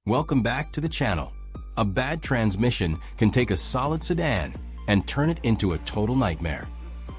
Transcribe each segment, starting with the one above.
Welcome back to the channel. A bad transmission can take a solid sedan and turn it into a total nightmare.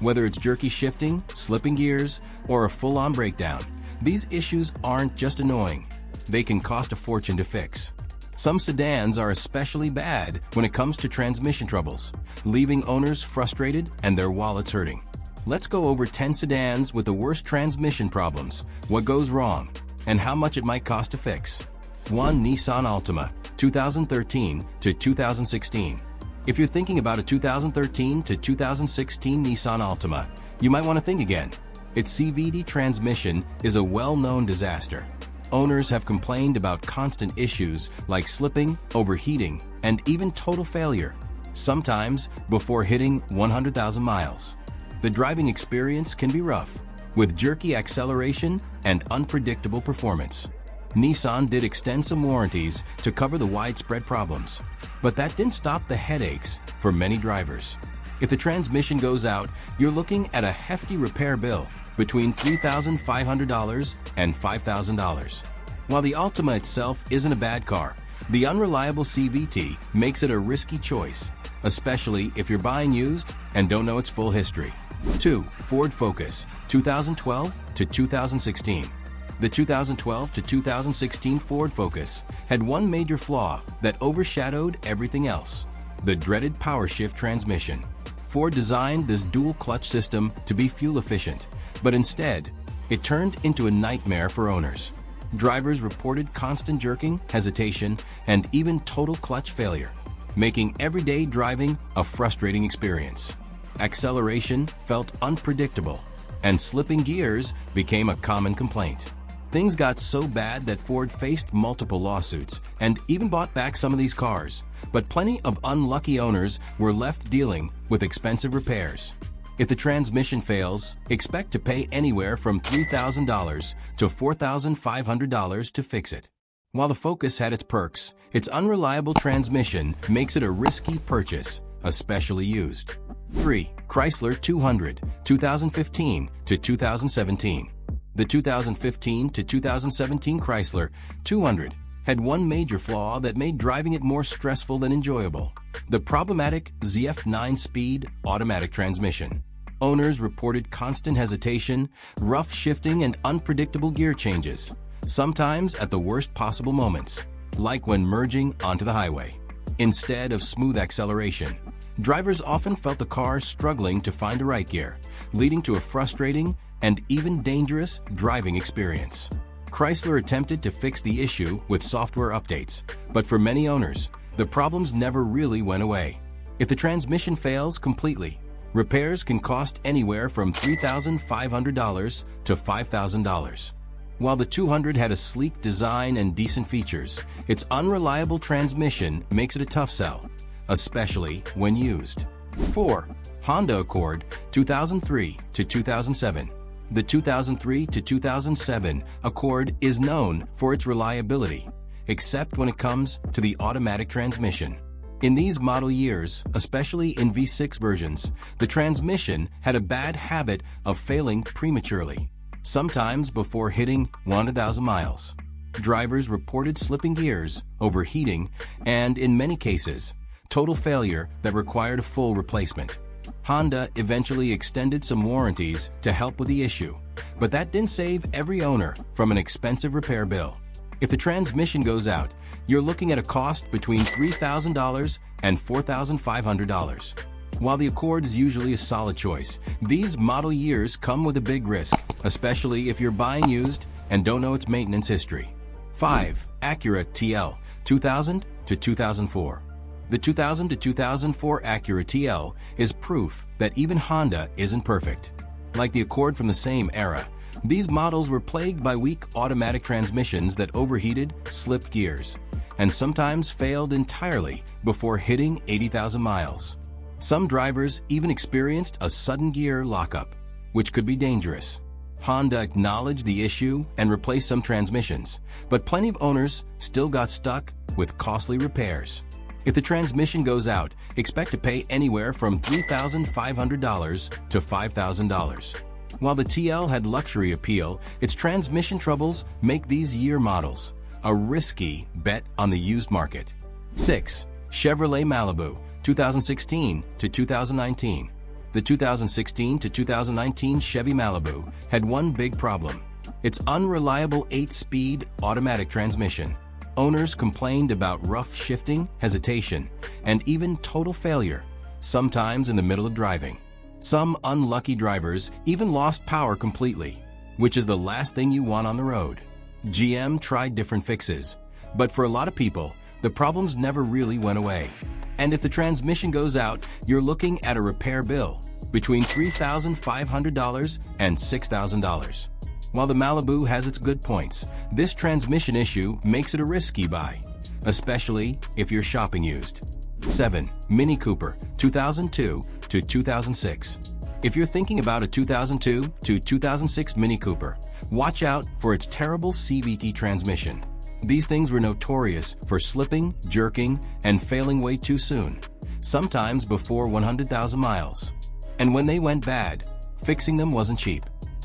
Whether it's jerky shifting, slipping gears, or a full-on breakdown, these issues aren't just annoying. They can cost a fortune to fix. Some sedans are especially bad when it comes to transmission troubles, leaving owners frustrated and their wallets hurting. Let's go over 10 sedans with the worst transmission problems, what goes wrong, and how much it might cost to fix. 1. Nissan Altima, 2013 to 2016. If you're thinking about a 2013 to 2016 Nissan Altima, you might want to think again. Its CVT transmission is a well-known disaster. Owners have complained about constant issues like slipping, overheating, and even total failure, sometimes before hitting 100,000 miles. The driving experience can be rough, with jerky acceleration and unpredictable performance. Nissan did extend some warranties to cover the widespread problems, but that didn't stop the headaches for many drivers. If the transmission goes out, you're looking at a hefty repair bill between $3,500 and $5,000. While the Altima itself isn't a bad car, the unreliable CVT makes it a risky choice, especially if you're buying used and don't know its full history. 2. Ford Focus, 2012 to 2016. The 2012 to 2016 Ford Focus had one major flaw that overshadowed everything else: the dreaded power shift transmission. Ford designed this dual clutch system to be fuel efficient, but instead, it turned into a nightmare for owners. Drivers reported constant jerking, hesitation, and even total clutch failure, making everyday driving a frustrating experience. Acceleration felt unpredictable, and slipping gears became a common complaint. Things got so bad that Ford faced multiple lawsuits and even bought back some of these cars, but plenty of unlucky owners were left dealing with expensive repairs. If the transmission fails, expect to pay anywhere from $3,000 to $4,500 to fix it. While the Focus had its perks, its unreliable transmission makes it a risky purchase, especially used. 3. Chrysler 200, 2015 to 2017. The 2015 to 2017 Chrysler 200 had one major flaw that made driving it more stressful than enjoyable: the problematic ZF 9-speed automatic transmission. Owners reported constant hesitation, rough shifting, and unpredictable gear changes, sometimes at the worst possible moments, like when merging onto the highway. Instead of smooth acceleration, drivers often felt the car struggling to find the right gear, leading to a frustrating and even dangerous driving experience. Chrysler attempted to fix the issue with software updates, but for many owners, the problems never really went away. If the transmission fails completely, repairs can cost anywhere from $3,500 to $5,000. While the 200 had a sleek design and decent features, its unreliable transmission makes it a tough sell, especially when used. 4. Honda Accord, 2003 to 2007. The 2003 to 2007 Accord is known for its reliability, except when it comes to the automatic transmission. In these model years, especially in V6 versions, the transmission had a bad habit of failing prematurely, sometimes before hitting 100,000 miles. Drivers reported slipping gears, overheating, and, in many cases, total failure that required a full replacement. Honda eventually extended some warranties to help with the issue, but that didn't save every owner from an expensive repair bill. If the transmission goes out, you're looking at a cost between $3,000 and $4,500. While the Accord is usually a solid choice, these model years come with a big risk, especially if you're buying used and don't know its maintenance history. 5. Acura TL, 2000 to 2004. The 2000 to 2004 Acura TL is proof that even Honda isn't perfect. Like the Accord from the same era, these models were plagued by weak automatic transmissions that overheated, slipped gears, and sometimes failed entirely before hitting 80,000 miles. Some drivers even experienced a sudden gear lockup, which could be dangerous. Honda acknowledged the issue and replaced some transmissions, but plenty of owners still got stuck with costly repairs. If the transmission goes out, expect to pay anywhere from $3,500 to $5,000. While the TL had luxury appeal, its transmission troubles make these year models a risky bet on the used market. 6. Chevrolet Malibu, 2016 to 2019. The 2016 to 2019 Chevy Malibu had one big problem: its unreliable 8-speed automatic transmission. Owners complained about rough shifting, hesitation, and even total failure, sometimes in the middle of driving. Some unlucky drivers even lost power completely, which is the last thing you want on the road. GM tried different fixes, but for a lot of people, the problems never really went away. And if the transmission goes out, you're looking at a repair bill between $3,500 and $6,000. While the Malibu has its good points, this transmission issue makes it a risky buy, especially if you're shopping used. 7. Mini Cooper, 2002 to 2006. If you're thinking about a 2002 to 2006 Mini Cooper, watch out for its terrible CVT transmission. These things were notorious for slipping, jerking, and failing way too soon, sometimes before 100,000 miles. And when they went bad, fixing them wasn't cheap.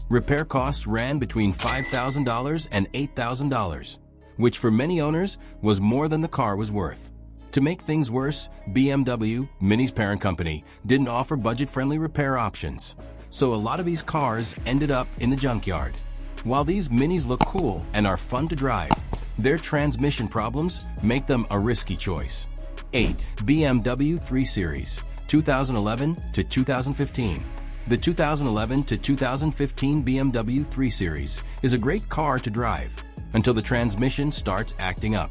Repair costs ran between $5,000 and $8,000, which for many owners was more than the car was worth. To make things worse, BMW, Mini's parent company, didn't offer budget-friendly repair options, so a lot of these cars ended up in the junkyard. While these Minis look cool and are fun to drive, their transmission problems make them a risky choice. 8. BMW 3 Series, 2011 to 2015. The 2011 to 2015 BMW 3 Series is a great car to drive until the transmission starts acting up.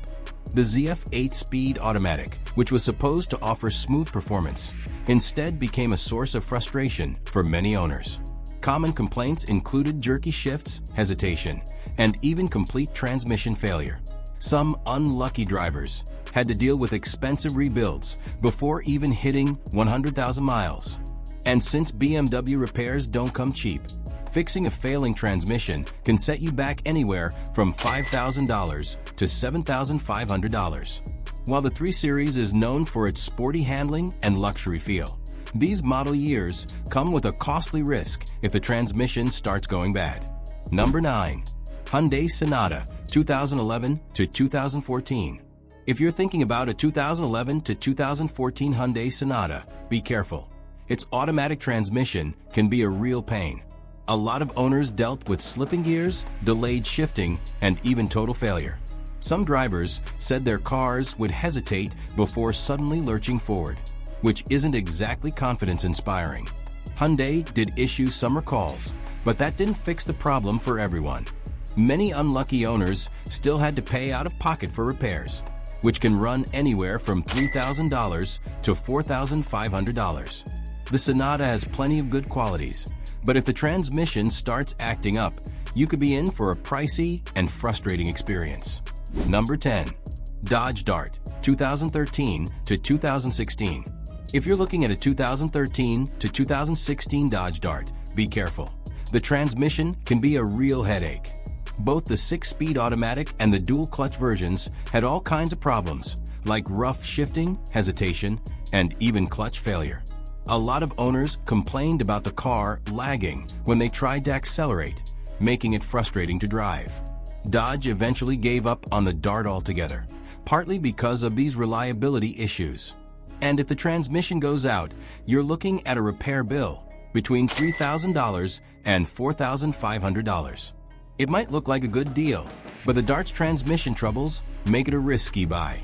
The ZF 8-speed automatic, which was supposed to offer smooth performance, instead became a source of frustration for many owners. Common complaints included jerky shifts, hesitation, and even complete transmission failure. Some unlucky drivers had to deal with expensive rebuilds before even hitting 100,000 miles. And since BMW repairs don't come cheap, fixing a failing transmission can set you back anywhere from $5,000 to $7,500. While the 3 Series is known for its sporty handling and luxury feel, these model years come with a costly risk if the transmission starts going bad. Number 9. Hyundai Sonata, 2011 to 2014. If you're thinking about a 2011 to 2014 Hyundai Sonata, be careful. Its automatic transmission can be a real pain. A lot of owners dealt with slipping gears, delayed shifting, and even total failure. Some drivers said their cars would hesitate before suddenly lurching forward, which isn't exactly confidence-inspiring. Hyundai did issue some recalls, but that didn't fix the problem for everyone. Many unlucky owners still had to pay out of pocket for repairs, which can run anywhere from $3,000 to $4,500. The Sonata has plenty of good qualities, but if the transmission starts acting up, you could be in for a pricey and frustrating experience. Number 10. Dodge Dart, 2013 to 2016. If you're looking at a 2013 to 2016 Dodge Dart, be careful. The transmission can be a real headache. Both the 6-speed automatic and the dual-clutch versions had all kinds of problems, like rough shifting, hesitation, and even clutch failure. A lot of owners complained about the car lagging when they tried to accelerate, making it frustrating to drive. Dodge eventually gave up on the Dart altogether, partly because of these reliability issues. And if the transmission goes out, you're looking at a repair bill between $3,000 and $4,500. It might look like a good deal, but the Dart's transmission troubles make it a risky buy.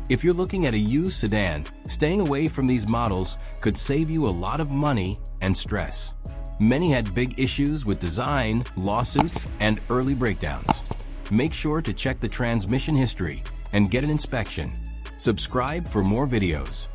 If you're looking at a used sedan, staying away from these models could save you a lot of money and stress. Many had big issues with design, lawsuits, and early breakdowns. Make sure to check the transmission history and get an inspection. Subscribe for more videos.